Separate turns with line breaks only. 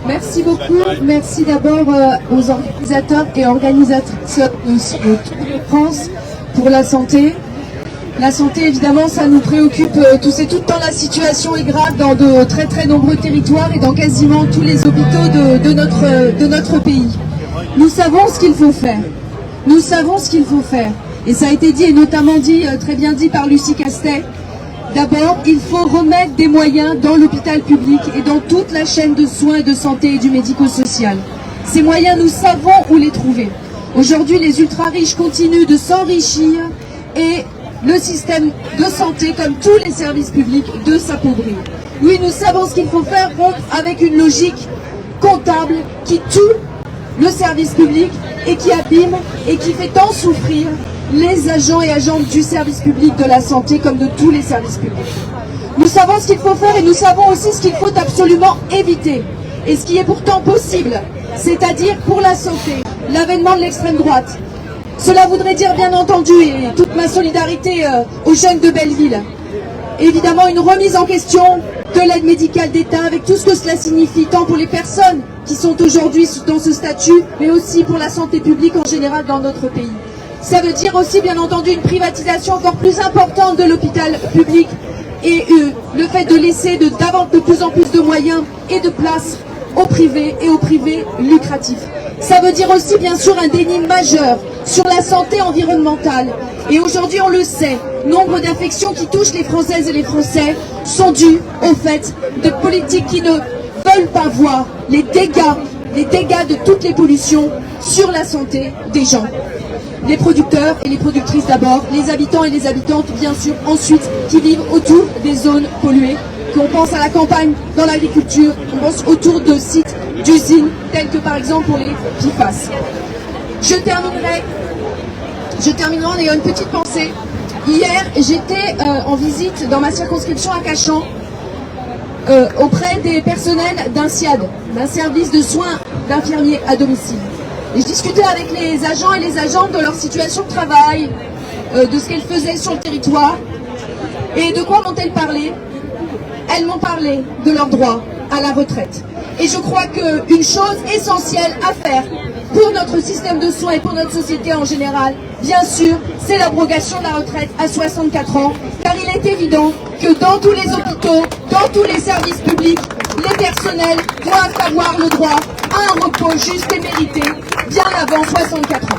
Merci beaucoup. Merci d'abord aux organisateurs et organisatrices de Tour de France pour la santé. La santé, évidemment, ça nous préoccupe tous et toutes, tant la situation est grave dans de très très nombreux territoires et dans quasiment tous les hôpitaux de notre pays. Nous savons ce qu'il faut faire. Nous savons ce qu'il faut faire. Et ça a été dit, et notamment dit, très bien dit par Lucie Castet. D'abord, il faut remettre des moyens dans l'hôpital public et dans toute la chaîne de soins et de santé et du médico-social. Ces moyens, nous savons où les trouver. Aujourd'hui, les ultra-riches continuent de s'enrichir et le système de santé, comme tous les services publics, de s'appauvrir. Oui, nous savons ce qu'il faut faire avec une logique comptable qui tue le service public et qui abîme et qui fait tant souffrir les agents et agentes du service public de la santé comme de tous les services publics. Nous savons ce qu'il faut faire et nous savons aussi ce qu'il faut absolument éviter. Et ce qui est pourtant possible, c'est-à-dire pour la santé, l'avènement de l'extrême droite. Cela voudrait dire bien entendu, et toute ma solidarité aux jeunes de Belleville, évidemment une remise en question de l'aide médicale d'État avec tout ce que cela signifie, tant pour les personnes qui sont aujourd'hui dans ce statut, mais aussi pour la santé publique en général dans notre pays. Ça veut dire aussi bien entendu une privatisation encore plus importante de l'hôpital public et le fait de laisser de plus en plus de moyens et de places au privé et au privé lucratif. Ça veut dire aussi bien sûr un déni majeur sur la santé environnementale. Et aujourd'hui on le sait, nombre d'infections qui touchent les Françaises et les Français sont dues au fait de politiques qui ne veulent pas voir les dégâts de toutes les pollutions sur la santé des gens. Les producteurs et les productrices d'abord, les habitants et les habitantes bien sûr ensuite qui vivent autour des zones polluées. Qu'on pense à la campagne dans l'agriculture, on pense autour de sites d'usines tels que par exemple pour les PFAS. Je terminerai en ayant une petite pensée. Hier, j'étais en visite dans ma circonscription à Cachan auprès des personnels d'un SIAD, d'un service de soins d'infirmiers à domicile. Et je discutais avec les agents et les agentes de leur situation de travail, de ce qu'elles faisaient sur le territoire. Et de quoi m'ont-elles parlé? Elles m'ont parlé de leur droit à la retraite. Et je crois qu'une chose essentielle à faire pour notre système de soins et pour notre société en général, bien sûr, c'est l'abrogation de la retraite à 64 ans, car il est évident que dans tous les hôpitaux, dans tous les services publics, les personnels doivent avoir le droit à un repos juste et mérité, bien avant 64 ans.